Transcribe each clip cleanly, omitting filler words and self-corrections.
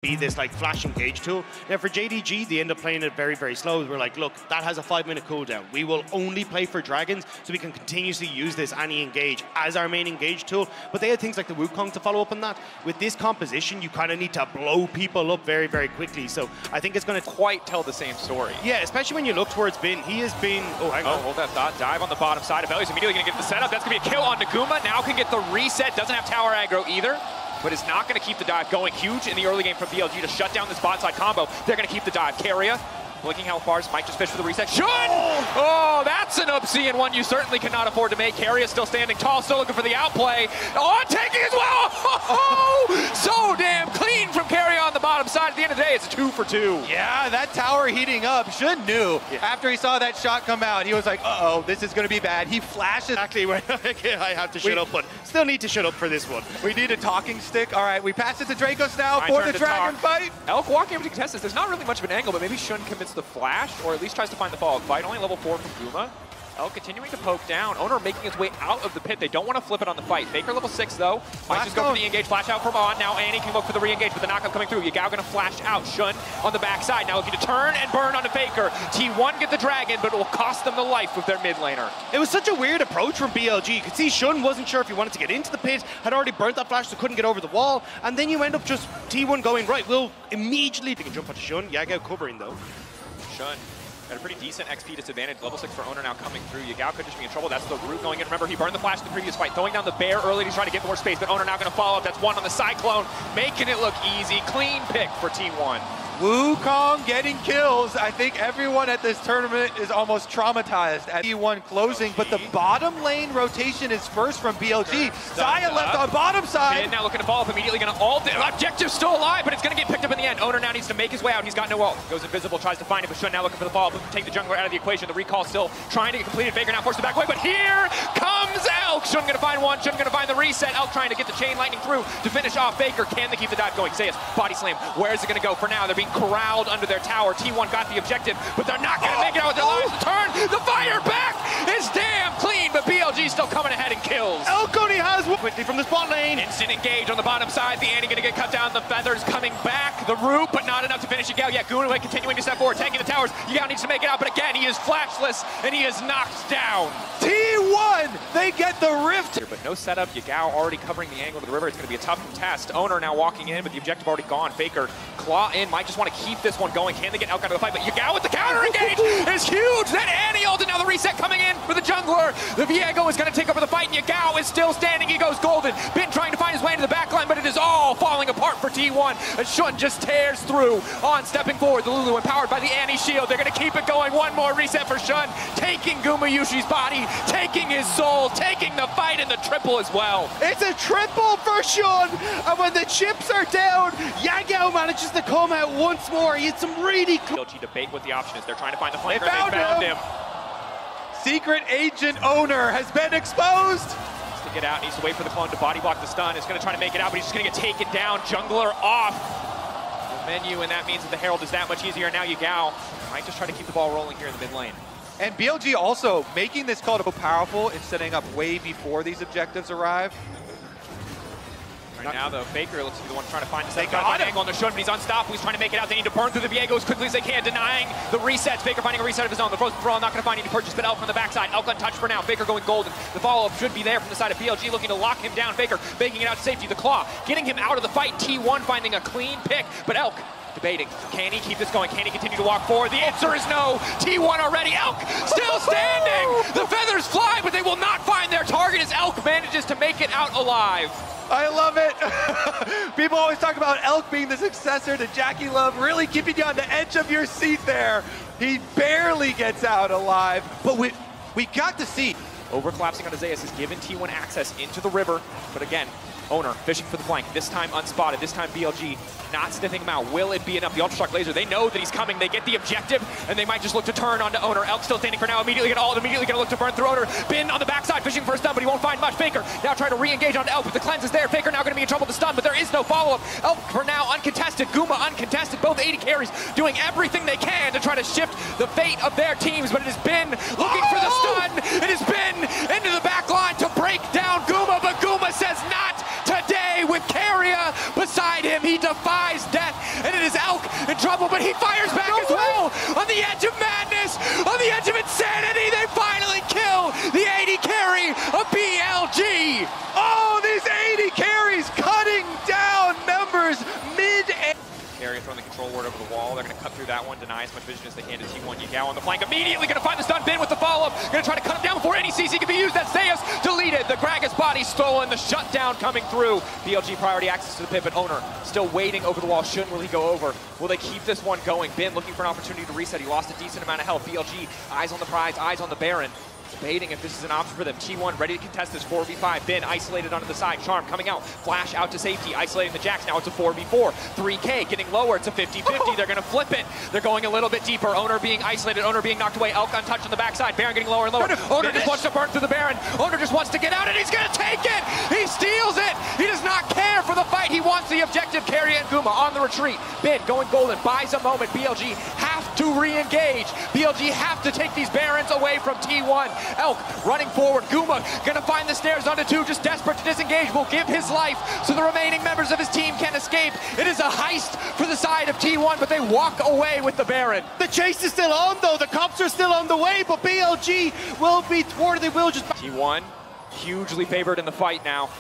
be this like flash engage tool. Now for JDG, they end up playing it very, very slow. We're like, look, that has a 5-minute cooldown. We will only play for dragons, so we can continuously use this anti-engage as our main engage tool. But they had things like the Wukong to follow up on that. With this composition, you kind of need to blow people up very, very quickly. So I think it's going to quite tell the same story. Yeah, especially when you look towards Bin. He has been, hold that thought. Dive on the bottom side of Belly's immediately going to get the setup. That's going to be a kill on Naguma. Now can get the reset. Doesn't have tower aggro either, but is not going to keep the dive going. Huge in the early game from BLG to shut down this bot side combo. They're going to keep the dive. Carrier, blinking how far. Might just fish for the reset. Should! Oh, that's an obscene one you certainly cannot afford to make. Carrier still standing tall, still looking for the outplay. Oh, taking as well! Oh, so damn clean from Carrier on the bottom side. At the end of the day, it's a 2 for 2. Yeah, that tower heating up. Shun knew. Yeah. After he saw that shot come out, he was like, uh-oh, this is going to be bad. He flashes. Exactly when I have to shut up, but still need to shut up for this one. We need a talking stick. All right, we pass it to Dracos now for the dragon fight. Elk walking over to contest this. There's not really much of an angle, but maybe Shun commits the flash, or at least tries to find the follow-up fight. Only level 4 from Guma. Elk continuing to poke down. Owner making his way out of the pit. They don't want to flip it on the fight. Faker level 6 though. Might just go for the engage. Flash out from on. Now Annie can look for the re-engage, but the knockup coming through. Yagao gonna flash out. Shun on the backside. Now looking to turn and burn onto Faker. T1 get the dragon, but it will cost them the life with their mid laner. It was such a weird approach from BLG. You could see Shun wasn't sure if he wanted to get into the pit, had already burnt that flash so couldn't get over the wall, and then you end up just T1 going, right, we'll immediately, they can jump onto Shun. Yagao covering though. Shun got a pretty decent XP disadvantage. Level 6 for Owner now coming through. Yagao could just be in trouble. That's the root going in. Remember, he burned the flash in the previous fight. Throwing down the bear early to try to get more space, but Owner now going to follow up. That's one on the Cyclone, making it look easy. Clean pick for T1. Wukong getting kills. I think everyone at this tournament is almost traumatized at T1 closing, but the bottom lane rotation is first from BLG. Xayah left on bottom side. Finn now looking to follow up, immediately going to ult. Objective's still alive, but it's going to get picked up in the end. Owner now needs to make his way out. He's got no ult. Goes invisible, tries to find it, but Shun now looking for the follow-up. Take the jungler out of the equation. The recall still trying to get completed. Faker now forced to back away, but here comes Elk. Shun going to find one. Shun going to find the reset. Elk trying to get the chain lightning through to finish off Faker. Can they keep the dive going? Say it's body slam. Where is it going to go for now? They're being corralled under their tower. T1 got the objective, but they're not going to make it out with their lives. The turn, the fire back is damn clean, but BLG still coming ahead and kills. Elk only has one quickly from the spot lane. Instant engage on the bottom side. The Annie going to get cut down. The feathers coming back. The root, but not enough to finish Yagao. Yeah, Gunaway continuing to step forward, taking the towers. Yagao needs to make it out, but again, he is flashless, and he is knocked down. T1, they get the rift. But no setup. Yagao already covering the angle to the river. It's going to be a tough contest. Owner now walking in, but the objective already gone. Faker claw in. Might just want to keep this one going. Can they get Elk out of the fight? But Yagao with the counter engage is huge. That Annie ult, and now the reset coming in for the jungler. The Viego is going to take over the fight, and Yagao is still standing. He goes golden. Bin trying to find his way into the backline, but it is all falling apart for T1. And Shun just tears through on stepping forward. The Lulu empowered by the Annie shield. They're going to keep it going. One more reset for Shun, taking Gumayushi's body, taking his soul, taking the fight, and the triple as well. It's a triple for Shun, and when the chips are down, Yagao manages to come out once more. He had some really close. BLG debate what the option is. They're trying to find the flanker. They found him. Secret agent Owner has been exposed. Needs to get out. Needs to wait for the clone to body block the stun. Is going to try to make it out, but he's just going to get taken down. Jungler off the menu, and that means that the Herald is that much easier. Now Yagao might just try to keep the ball rolling here in the mid lane. And BLG also making this call to go powerful and setting up way before these objectives arrive. Right now, though, Faker looks to be the one trying to find the second angle on the Shun, but he's unstoppable. He's trying to make it out. They need to burn through the Viego as quickly as they can, denying the resets. Faker finding a reset of his own. The Frozen Brawl not going to find any purchase, but Elk on the backside. Elk untouched for now. Faker going golden. The follow-up should be there from the side of BLG, looking to lock him down. Faker making it out to safety. The Claw getting him out of the fight. T1 finding a clean pick, but Elk debating. Can he keep this going? Can he continue to walk forward? The answer is no. T1 already. Elk still standing. The feathers fly, but they will not find their target as Elk manages to make it out alive. I love it. People always talk about Elk being the successor to Jackie Love, really keeping you on the edge of your seat there. He barely gets out alive, but we got to see. Overcollapsing on Azayas has given T1 access into the river, but again, Owner fishing for the flank, this time unspotted, this time BLG not sniffing him out. Will it be enough? The Ultra Shock Laser, they know that he's coming, they get the objective, and they might just look to turn onto Owner. Elk still standing for now, immediately gonna ult, immediately gonna look to burn through Owner. Bin on the backside, fishing for a stun, but he won't find much. Faker now trying to re-engage onto Elk, but the cleanse is there. Faker now gonna be in trouble to stun, but there is no follow-up. Elk for now uncontested, Guma uncontested, both 80 carries doing everything they can to try to shift the fate of their teams, but it has been looking for the stun. It has been into the back line to break down Guma, but Guma says not today with Carrier beside him. He defies death in trouble, but he fires back as well. On the edge of madness, on the edge of insanity, they finally kill the 80 carry of BLG. Oh, these 80 carries cutting down members mid-air. Carry throwing the control ward over the wall. They're going to cut through that one, deny as much vision as they can to T1. Yagao on the flank, immediately going to find the stun. Bin with the follow-up, going to try to cut him down before any CC can be used. That's Zeus deleted. The Gragas body stolen, the shutdown coming through. BLG priority access to the pit, but Owner still waiting over the wall. Shouldn't will he go over? Will they keep this one going? Bin looking for an opportunity to reset. He lost a decent amount of health. BLG, eyes on the prize, eyes on the Baron. Debating if this is an option for them. T1 ready to contest this 4v5. Bin isolated onto the side. Charm coming out. Flash out to safety. Isolating the Jacks. Now it's a 4v4. 3K getting lower. It's a 50-50. They're going to flip it. They're going a little bit deeper. Owner being isolated. Owner being knocked away. Elk untouched on the backside. Baron getting lower and lower. Owner just wants to burn through the Baron. Owner just wants to get out and he's going to take it. He steals it. He does not care for the fight. He wants the objective. Carry and Guma on the retreat. Bin going golden. Buys a moment. BLG have to re-engage. BLG have to take these Barons away from T1. Elk running forward. Guma gonna find the stairs onto 2, just desperate to disengage. Will give his life so the remaining members of his team can escape. It is a heist for the side of T1, but they walk away with the Baron. The chase is still on though, the cops are still on the way, but BLG will be thwarted. They will just... T1 hugely favored in the fight now.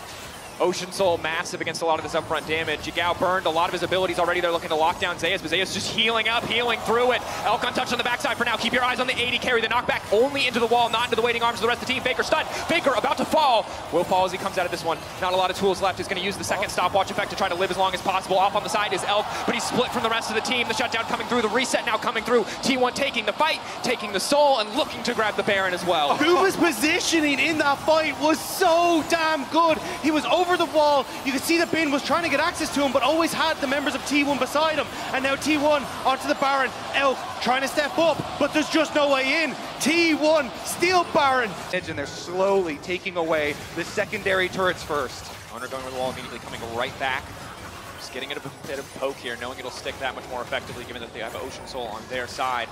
Ocean Soul massive against a lot of this upfront damage. Yagao burned a lot of his abilities already. They're looking to lock down Zeus, but Zeus just healing up, healing through it. Elk untouched on the backside for now. Keep your eyes on the 80 carry. The knockback only into the wall, not into the waiting arms of the rest of the team. Faker stunned. Faker about to fall. Will fall as he comes out of this one. Not a lot of tools left. He's going to use the second stopwatch effect to try to live as long as possible. Off on the side is Elk, but he's split from the rest of the team. The shutdown coming through. The reset now coming through. T1 taking the fight, taking the soul, and looking to grab the Baron as well. Guma's positioning in that fight was so damn good. He was over the wall. You could see that Bin was trying to get access to him, but always had the members of T1 beside him. And now T1 onto the Baron. Elk trying to step up, but there's just no way in. T1 steal Baron. And they're slowly taking away the secondary turrets first. Owner going with the wall, immediately coming right back. Just getting it a bit of poke here, knowing it'll stick that much more effectively given that they have Ocean Soul on their side.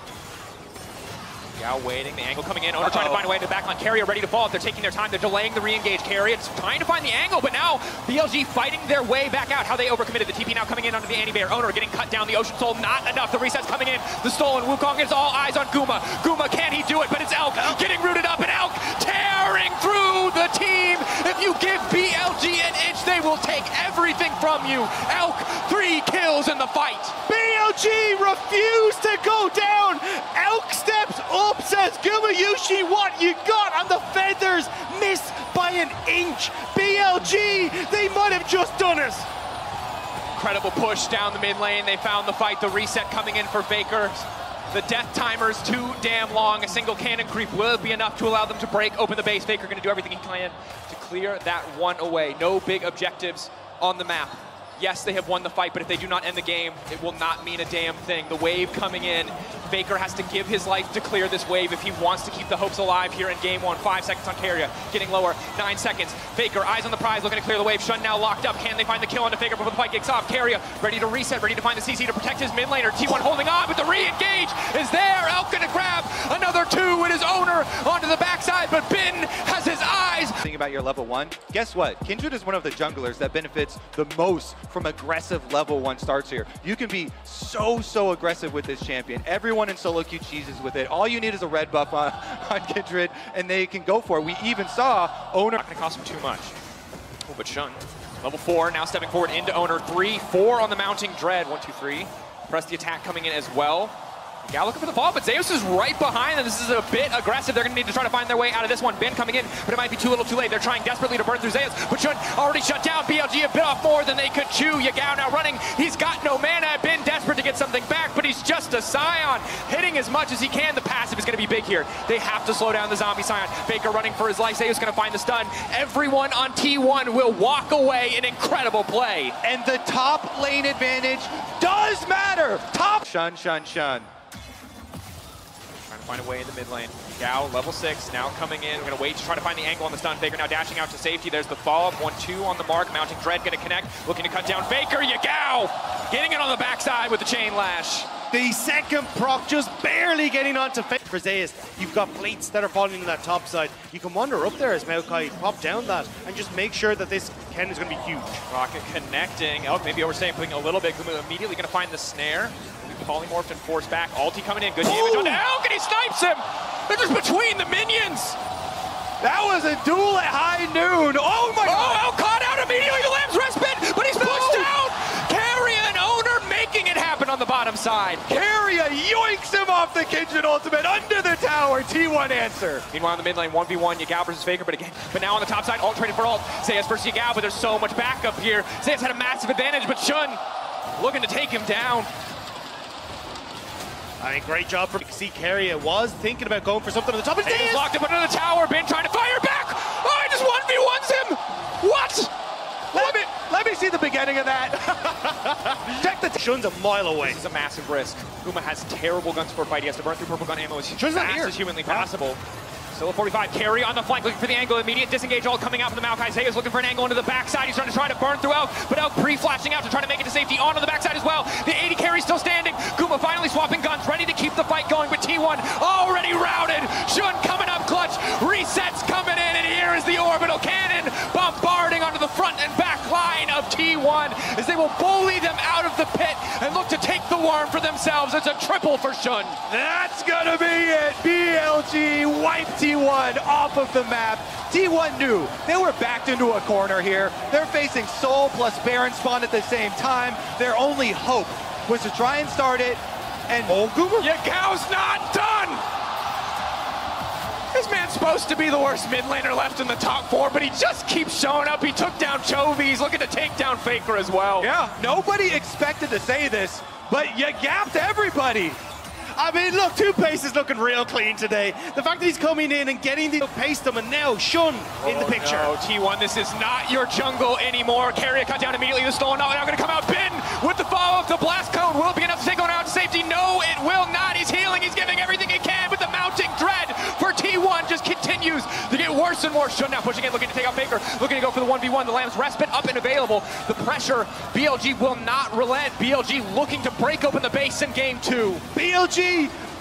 Yao waiting, the angle coming in. Owner trying to find a way into the backline. Carrier ready to fall. They're taking their time. They're delaying the re-engage. Carrier trying to find the angle, but now BLG fighting their way back out. How they overcommitted. The TP now coming in onto the anti-bear. Owner getting cut down. The Ocean Soul not enough. The reset's coming in. The stolen. Wukong is all eyes on Guma. Guma, can he do it? But it's Elk getting rooted up, and Elk tearing through the team. If you give BLG an inch, they will take everything from you. Elk, 3 kills in the fight. BLG refused to go down. Elk steps up, says Gumayushi, what you got? And the feathers miss by an inch. BLG, they might have just done it. Incredible push down the mid lane. They found the fight. The reset coming in for Faker. The death timer's too damn long. A single cannon creep will be enough to allow them to break open the base. Faker gonna do everything he can to clear that one away. No big objectives on the map. Yes, they have won the fight, but if they do not end the game, it will not mean a damn thing. The wave coming in, Faker has to give his life to clear this wave if he wants to keep the hopes alive here in game 1. 5 seconds on Carrier, getting lower, 9 seconds. Faker, eyes on the prize, looking to clear the wave. Shun now locked up. Can they find the kill onto Faker before the fight kicks off? Carrier ready to reset, ready to find the CC to protect his mid laner. T1 holding on, but the re-engage is there. Elk gonna grab another 2 with his Owner onto the backside, but Bin has his eyes. Think about your level 1. Guess what? Kindred is one of the junglers that benefits the most from aggressive level 1 starts here. You can be so aggressive with this champion. Everyone in solo queue cheeses with it. All you need is a red buff on Kindred, and they can go for it. We even saw Owner. Not gonna cost him too much. Oh, but Shun, level 4, now stepping forward into Owner. 3, 4 on the mounting Dread. 1, 2, 3. Press the attack coming in as well. Gal looking for the fall, but Zeus is right behind them. This is a bit aggressive. They're going to need to try to find their way out of this one. Ben coming in, but it might be too little too late. They're trying desperately to burn through Zeus, but Shun already shut down. BLG a bit off more than they could chew. Yagao now running. He's got no mana. Ben desperate to get something back, but he's just a Scion. Hitting as much as he can. The passive is going to be big here. They have to slow down the zombie Scion. Faker running for his life. Zeus going to find the stun. Everyone on T1 will walk away. An incredible play. And the top lane advantage does matter. Top Shun. Trying to find a way in the mid lane. Gao, level 6, now coming in. We're going to wait to try to find the angle on the stun. Faker now dashing out to safety. There's the follow-up. 1-2 on the mark. Mounting Dread going to connect. Looking to cut down Faker. Yagao getting it on the backside with the chain lash. The second proc just barely getting onto for Zeus. You've got plates that are falling in that top side. You can wander up there as Maokai pop down that and just make sure that this Ken is going to be huge. Rocket connecting. Elk maybe overstaying, putting a little bit. Guma immediately going to find the snare. Polymorphed and forced back. Ulti coming in. Good damage on Elk, and he snipes him. They're just between the minions. That was a duel at high noon. Oh my God. Oh, Elk caught out immediately. The Lamb's respite, but he's pushed out. Carry and Owner making it happen on the bottom side. Carrier yoinks him off the Kindred ultimate under the tower. T1 answer. Meanwhile, in the mid lane, 1v1, Yagao versus Faker, but now on the top side, ult traded for ult. Zayas versus Yagao, but there's so much backup here. Zayas had a massive advantage, but Shun looking to take him down. I mean, great job for see Carrier was thinking about going for something on the top. He's locked up under the tower. Ben trying to fire back. Oh, he just 1v1s him. What? Let me see the beginning of that. Check the Shun's a mile away. This is a massive risk. Guma has terrible gun support fight. He has to burn through purple gun ammo as Shun's not fast here. as humanly possible. Still a 45. Carry on the flank, looking for the angle. Immediate disengage all coming out from the Maokai. Zaya's looking for an angle into the backside. He's trying to burn through Elk, but Elk pre-flashing out to try to make it to safety onto the backside as well. The 80 carry still standing. Guma finally swapping guns, ready to keep the fight going, but T1 already routed. Shun coming up clutch. Resets coming in, and here is the orbital cannon bombarding onto the front and back line of T1 as they will bully them out of the pit and look to take the worm for themselves. It's a triple for Shun. That's gonna be it. BLG wipe T1 off of the map. T1 knew they were backed into a corner here. They're facing Soul plus Baron Spawn at the same time. Their only hope was to try and start it, and Yagao's not done! This man's supposed to be the worst mid laner left in the top 4, but he just keeps showing up. He took down Chovy. He's looking to take down Faker as well. Yeah, nobody expected to say this, but you gapped everybody. I mean, look, Two-Pace is looking real clean today. The fact that he's coming in and getting the pace them, and now Shun in the picture. No, T1, this is not your jungle anymore. Carrier cut down immediately. The stolen now going to come out. Bin with the follow-up. The blast cone will be enough to take on out to safety. No, it will not. He's healing. He's giving everything he can, but the mounting dread for T1 just continues to get worse and worse. Shun now pushing in, looking to take out Faker, looking to go for the 1v1. The Lamb's respite up and available. The pressure, BLG will not relent. BLG looking to break open the base in game 2. BLG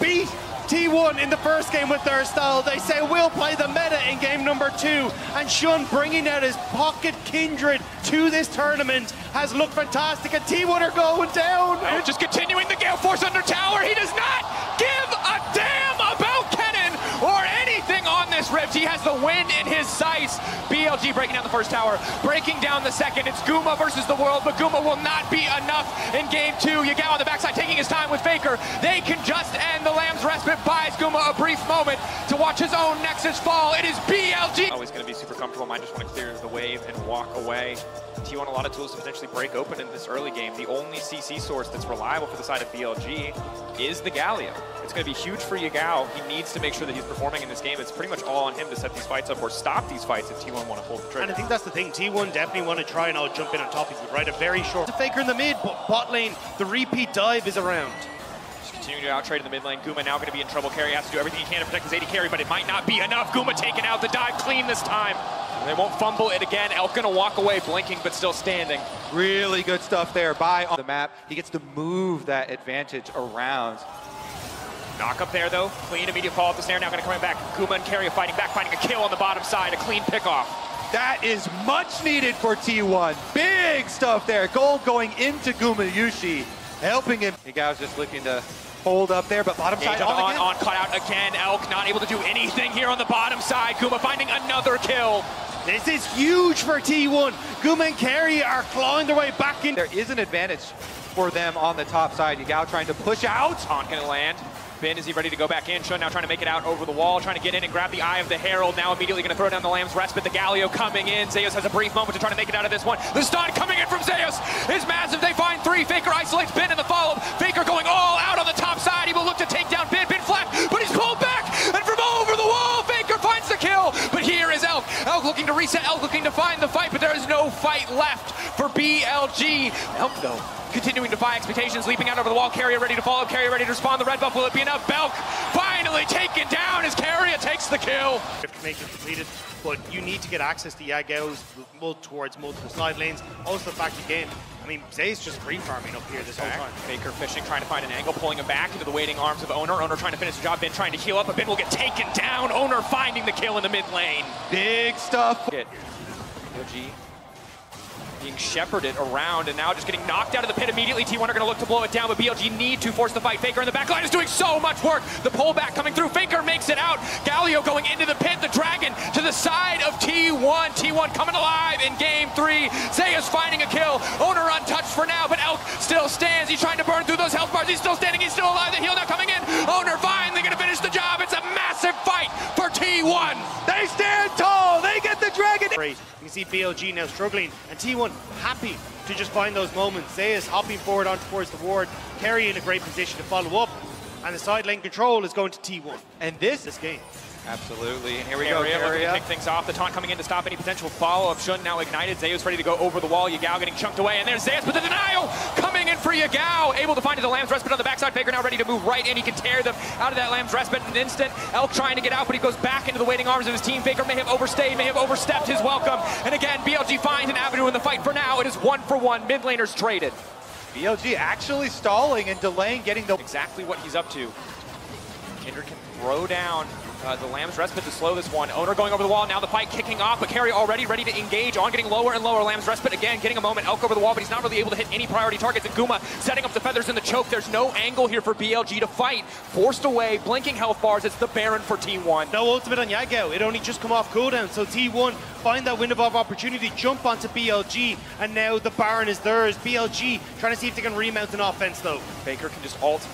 beat T1 in the first game with their style. They say we'll play the meta in game number 2, and Shun bringing out his pocket Kindred to this tournament has looked fantastic, and T1 are going down. And just continuing the Gale Force under tower. He does not give a damn about Kennen or anything on this rift. He has the win in his sights. BLG breaking down the first tower, breaking down the second. It's Guma versus the world, but Guma will not be enough in game 2. Yagao on the backside taking his time with Faker. They can just end. The Lamb's respite buys Guma a brief moment to watch his own Nexus fall. It is BLG. Always going to be super comfortable. I just want to clear the wave and walk away. T1 a lot of tools to potentially break open in this early game. The only CC source that's reliable for the side of BLG is the Galio. It's going to be huge for Yagao. He needs to make sure that he's performing in this game. It's pretty much all on him to set these fights up or stop these fights if T1 want to pull the trigger. And I think that's the thing. T1 definitely want to try and all jump in on top of you, right? A very short Faker in the mid, but bot lane, the repeat dive is around. Continuing to out-trade in the mid lane. Guma now going to be in trouble. Carry has to do everything he can to protect his 80 carry, but it might not be enough. Guma taking out the dive clean this time. They won't fumble it again. Elk going to walk away, blinking, but still standing. Really good stuff there by on the map. He gets to move that advantage around. Knock up there, though. Clean, immediate fall off the snare. Now going to come back. Guma and Carry fighting back, finding a kill on the bottom side. A clean pickoff. That is much needed for T1. Big stuff there. Gold going into Guma Yushi, helping him. Yagao's just looking to hold up there, but bottom side on cut out again. Elk not able to do anything here on the bottom side. Guma finding another kill. This is huge for T1. Guma and Carry are clawing their way back in. There is an advantage for them on the top side. Yagao trying to push out. Taunt gonna land. Ben, is he ready to go back in? Shun now trying to make it out over the wall, trying to get in and grab the Eye of the Herald. Now immediately going to throw down the Lamb's respite. The Galio coming in. Zeus has a brief moment to try to make it out of this one. The stun coming in from Zeus is massive. They find 3. Faker isolates Ben in the follow-up. Faker going all out on the top side. He will look to take down Ben. Ben flat, but he's pulled back. And from over the wall, Faker finds the kill. But here is Elk. Elk looking to reset. Elk looking to find the fight, but there is no fight left for BLG. Elk, though, continuing to defy expectations, leaping out over the wall. Carrier ready to follow. Carrier ready to respond. The red buff, will it be enough? Belk finally taken down as Carrier takes the kill. Make it completed, but you need to get access to Yagao's towards multiple side lanes. Also the fact again, I mean, Zay's just free farming up here this whole time. Faker fishing, trying to find an angle, pulling him back into the waiting arms of Owner. Owner trying to finish the job. Ben trying to heal up, but Ben will get taken down. Owner finding the kill in the mid lane. Big stuff. BLG being shepherded around and now just getting knocked out of the pit immediately. T1 are going to look to blow it down, but BLG need to force the fight. Faker in the back line is doing so much work. The pullback coming through. Faker makes it out. Galio going into the pit. The Dragon to the side of T1. T1 coming alive in game 3. Zeus finding a kill. Owner untouched for now, but Elk still stands. He's trying to burn through those health bars. He's still standing. He's still alive. The heal now coming in. Owner finally going to finish the job. It's a massive fight for T1. They stand tall. They get the Dragon. Great. You can see BLG now struggling, and T1 happy to just find those moments. Zeus hopping forward on towards the ward, Kerry in a great position to follow up, and the side lane control is going to T1. And this game. Absolutely, and here we go, looking to pick things off. The taunt coming in to stop any potential follow-up. Shun now ignited. Zeus ready to go over the wall. Yagao getting chunked away, and there's Zeus with the denial coming in for Yagao. Able to find the Lamb's Respite on the backside. Faker now ready to move right in. He can tear them out of that Lamb's Respite in an instant. Elk trying to get out, but he goes back into the waiting arms of his team. Faker may have overstayed, may have overstepped his welcome. And again, BLG finds an avenue in the fight. For now, it is 1-for-1. Mid laners traded. BLG actually stalling and delaying getting the... Exactly what he's up to. Kindred can throw down the Lamb's Respite to slow this one. Owner going over the wall, now the fight kicking off, but Carry already ready to engage on, getting lower and lower. Lamb's Respite again, getting a moment. Elk over the wall, but he's not really able to hit any priority targets. And Guma setting up the feathers in the choke. There's no angle here for BLG to fight. Forced away, blinking health bars. It's the Baron for T1. No ultimate on Yagao. It only just come off cooldown, so T1 find that window of opportunity, jump onto BLG, and now the Baron is theirs. BLG trying to see if they can remount an offense though. Baker can just ult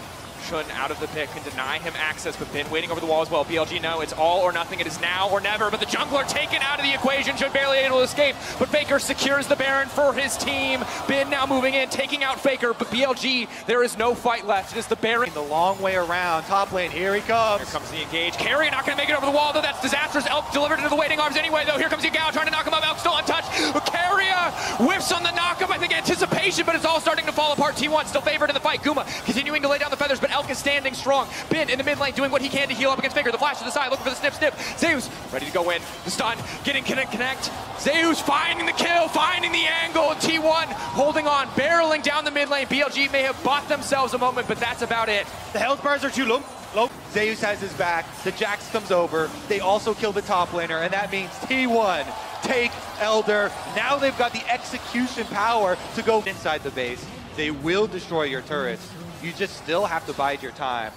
Shun out of the pit, can deny him access, but Bin waiting over the wall as well. BLG, no, it's all or nothing. It is now or never, but the jungler taken out of the equation. Shun barely able to escape, but Faker secures the Baron for his team. Bin now moving in, taking out Faker, but BLG, there is no fight left. It is the Baron. The long way around, top lane, here he comes. Here comes the engage. Carry not going to make it over the wall, though. That's disastrous. Elk delivered into the waiting arms anyway, though. Here comes Yagao trying to knock him up. Elk still untouched. Carrier whiffs on the knockup. I think anticipation, but it's all starting to fall apart. T1 still favored in the fight. Guma continuing to lay down the feathers, but Elk is standing strong. Bin in the mid lane doing what he can to heal up against Faker. The flash to the side, looking for the snip. Zeus ready to go in. The stun, getting connect. Zeus finding the kill, finding the angle. T1 holding on, barreling down the mid lane. BLG may have bought themselves a moment, but that's about it. The health bars are too low. Zeus has his back. The Jax comes over. They also kill the top laner, and that means T1 take Elder. Now they've got the execution power to go inside the base. They will destroy your turrets. You just still have to bide your time.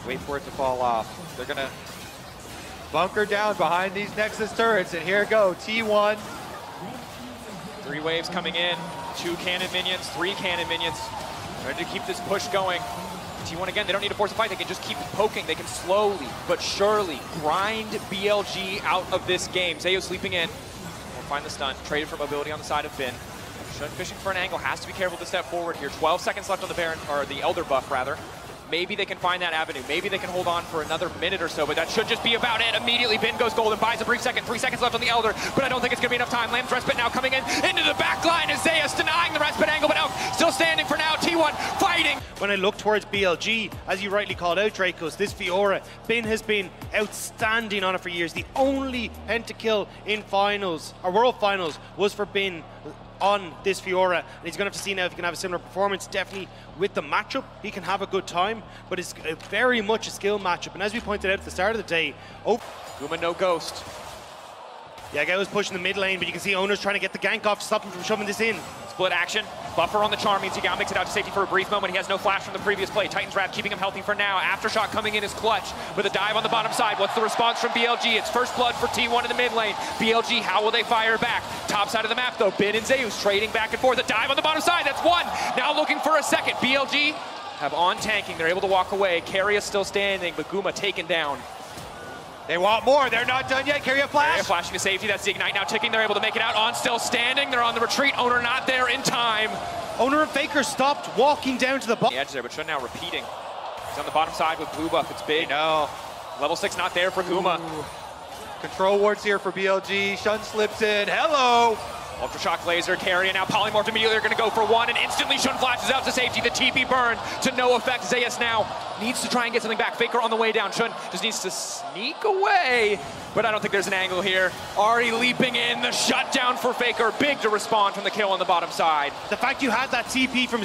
Wait for it to fall off. They're gonna bunker down behind these Nexus turrets, and here it go, T1. 3 waves coming in, 2 cannon minions, 3 cannon minions. Ready to keep this push going. T1 again, they don't need to force a fight, they can just keep poking. They can slowly but surely grind BLG out of this game. Zeus sleeping in, will find the stun, traded for mobility on the side of Bin. Shun fishing for an angle, has to be careful to step forward here. 12 seconds left on the Baron, or the Elder buff rather. Maybe they can find that avenue. Maybe they can hold on for another minute or so, but that should just be about it. Immediately, Bin goes golden, buys a brief second. 3 seconds left on the Elder, but I don't think it's gonna be enough time. Lamb's Respite now coming in into the back line as Zeus denying the Respite angle, but Elk still standing for now. T1 fighting. When I look towards BLG, as you rightly called out, Dracos, this Fiora, Bin has been outstanding on it for years. The only pentakill in finals, or world finals, was for Bin on this Fiora, and he's going to have to see now if he can have a similar performance. Definitely with the matchup, he can have a good time, but it's very much a skill matchup, and as we pointed out at the start of the day, Guma no ghost. Yagao is pushing the mid lane, but you can see Owner's trying to get the gank off to stop him from shoving this in. Split action, buffer on the charm means Yagao makes it out to safety for a brief moment. He has no flash from the previous play. Titan's Wrath keeping him healthy for now. Aftershock coming in is clutch with a dive on the bottom side. What's the response from BLG? It's first blood for T1 in the mid lane. BLG, how will they fire back? Top side of the map though, Bin and Zeus trading back and forth. A dive on the bottom side, that's 1. Now looking for a second. BLG have on tanking, they're able to walk away. Carry is still standing, but Guma taken down. They want more, they're not done yet. Carry a flash. Carry flashing to safety, that's the Ignite now ticking. They're able to make it out. On still standing, they're on the retreat. Owner not there in time. Owner and Faker stopped walking down to the bottom. The edge there, but Shun now repeating. He's on the bottom side with blue buff, it's big. No. Level 6 not there for Guma. Control wards here for BLG. Shun slips in. Hello. Ultra Shock Laser, Carry, and now Polymorph immediately are going to go for 1, and instantly Shun flashes out to safety. The TP burn to no effect. Zeus now needs to try and get something back. Faker on the way down. Shun just needs to sneak away, but I don't think there's an angle here. Ari leaping in, the shutdown for Faker. Big to respond from the kill on the bottom side. The fact you had that TP from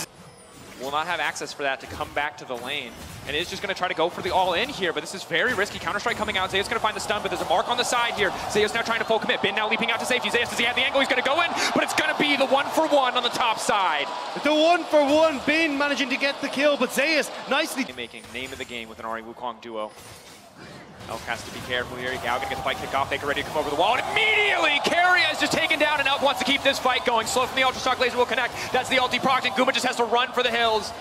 will not have access for that to come back to the lane. And is just going to try to go for the all-in here, but this is very risky. Counter-Strike coming out. Zeus going to find the stun, but there's a mark on the side here. Zeus now trying to full commit. Bin now leaping out to safety. Zeus, does he have the angle? He's going to go in, but it's going to be the 1-for-1 on the top side. The 1-for-1, Bin managing to get the kill, but Zeus nicely making name of the game with an Ahri Wukong duo. Elk has to be careful here. Yao gonna get the fight kicked off. Faker ready to come over the wall, and immediately Keria is just taken down, and Elk wants to keep this fight going. Slow from the Ultra Shock laser will connect. That's the ulti proc, and Guma just has to run for the hills.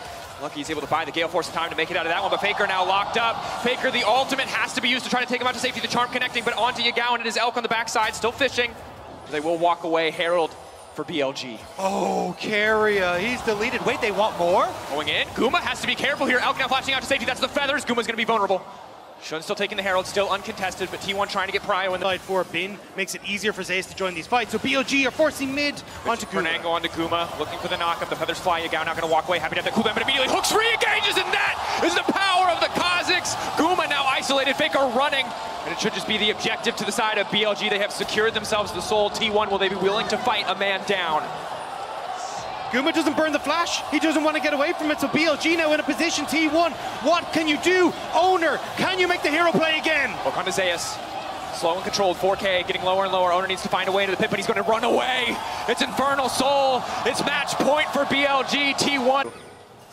Lucky he's able to find the Gale Force in time to make it out of that one, but Faker now locked up. Faker, the ultimate has to be used to try to take him out to safety. The charm connecting, but onto Yagao, and it is Elk on the backside, still fishing. They will walk away. Herald for BLG. Oh, Keria, he's deleted. Wait, they want more? Going in, Guma has to be careful here. Elk now flashing out to safety. That's the feathers. Guma's gonna be vulnerable. Shun still taking the Herald, still uncontested, but T1 trying to get Prio in the side for Bin makes it easier for Zeus to join these fights. So BLG are forcing mid onto Guma. Fernango onto Guma, looking for the knockup. The feathers fly. Yagao not going to walk away. Happy to have the cooldown, but immediately hooks re-engages, and that is the power of the Kazakhs. Guma now isolated. Faker running, and it should just be the objective to the side of BLG. They have secured themselves the soul. T1, will they be willing to fight a man down? Guma doesn't burn the flash. He doesn't want to get away from it. So BLG now in a position. T1, what can you do? Owner, can you make the hero play again? Look on to Zeus. Slow and controlled, 4K, getting lower and lower. Owner needs to find a way into the pit, but he's going to run away. It's Infernal Soul. It's match point for BLG. T1.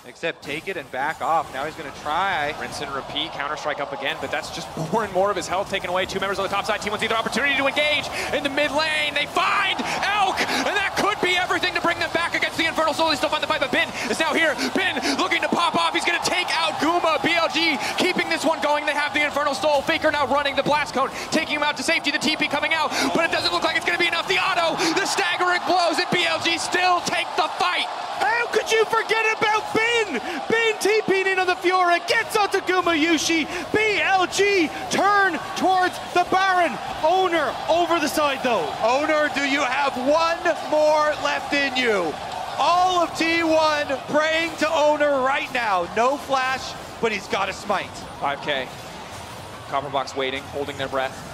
Except take it and back off. Now he's going to try. Rinse and repeat, Counter-Strike up again, but that's just more and more of his health taken away. Two members on the top side. T1 see their opportunity to engage in the mid lane. They find Elk, and that could be everything to bring them back against the Infernal Soul. They still find the fight, but Bin is now here. Bin looking to pop off. He's going to take out Guma. BLG keeping this one going. They have the Infernal Soul. Faker now running the blast cone, taking him out to safety. The TP coming out, but it doesn't look like it's going to be enough. The auto, the staggering blows, and BLG still take the fight. How could you forget about Bin? Bin TP'ing in on the Fiora, gets onto Guma Yushi. BLG turn towards the Baron. Owner over the side though. Owner, do you have one more left in you? All of T1 praying to Owner right now. No flash, but he's got a smite. 5K. Copper Box waiting, holding their breath.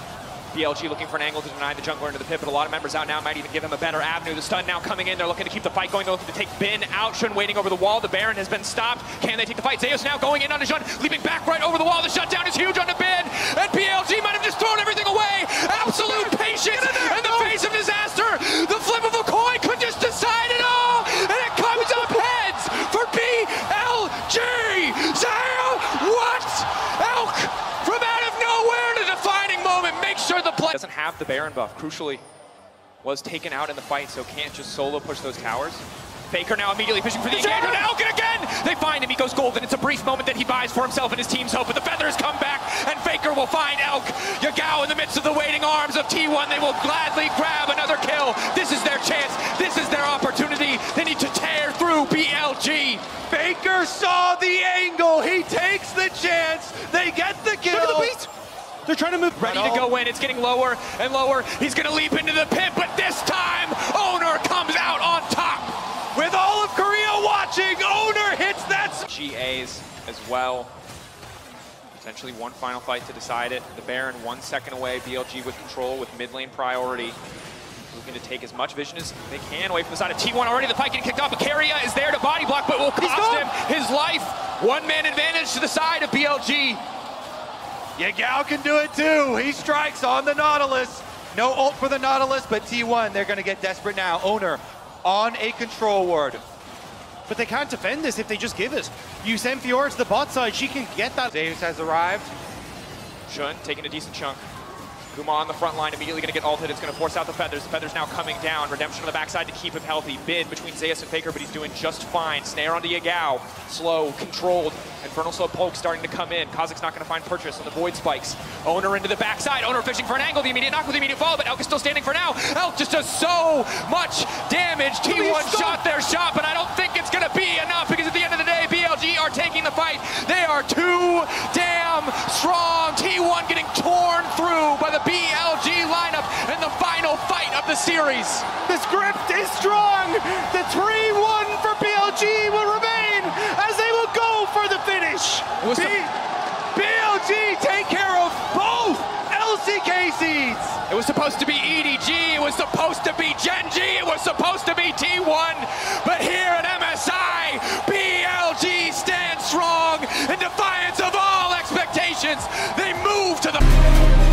BLG looking for an angle to deny the jungler into the pit, but a lot of members out now might even give him a better avenue. The stun now coming in. They're looking to keep the fight going. They're looking to take Bin out. Shun waiting over the wall. The Baron has been stopped. Can they take the fight? Zeus now going in onto Shun, leaping back right over the wall. The shutdown is huge onto Bin, and BLG might have just thrown everything away. Absolute patience in the face of disaster. The flip of a coin could just decide it all, and it comes up heads for BLG. What? Elk from out of nowhere in a defining moment. Make sure the play doesn't have the Baron buff. Crucially, was taken out in the fight, so can't just solo push those towers. Faker now immediately fishing for the engagement. Elk, and again, they find him. He goes golden. It's a brief moment that he buys for himself and his team's hope, but the feathers come back, and Faker will find Elk. Yagao in the midst of the waiting arms of T1. They will gladly grab another kill. This is their chance. This is their opportunity. They need to tear through BLG. Faker saw the angle. He takes the chance. They get the kill. Look at the beat. They're trying to move. Ready to go in. It's getting lower and lower. He's going to leap into the pit, but this time, Owner comes out on top. With all of Korea watching, Owner hits that. GAs as well. Potentially one final fight to decide it. The Baron 1 second away. BLG with control with mid lane priority. Looking to take as much vision as they can away from the side of T1. Already the fight getting kicked off, but Keria is there to body block, but will cost him his life. One-man advantage to the side of BLG. Yagao can do it too. He strikes on the Nautilus. No ult for the Nautilus, but T1, they're going to get desperate now. Owner on a control ward. But they can't defend this if they just give it. You send Fiora to the bot side, she can get that. Zeus has arrived. Shun taking a decent chunk. Guma on the front line, immediately going to get ulted. It's going to force out the feathers. The feathers now coming down. Redemption on the backside to keep him healthy. Bid between Zeus and Faker, but he's doing just fine. Snare onto Yagao. Slow, controlled. Infernal Slow poke starting to come in. Kazakh's not going to find purchase on the void spikes. Owner into the backside. Owner fishing for an angle. The immediate knock with the immediate follow, but Elk is still standing for now. Elk just does so much damage. T1 shot their shot, but I don't think it's going to be enough because at the end of the day, BLG are taking the fight. They are too damn strong. T1 getting torn through by the BLG lineup in the final fight of the series. The script is strong. The 3-1 for BLG will remain as they will go for the finish. BLG take care of both LCK seeds. It was supposed to be EDG. It was supposed to be Gen G. It was supposed to be T1. But here at MSI, BLG stand strong in defiance of all expectations. They move to the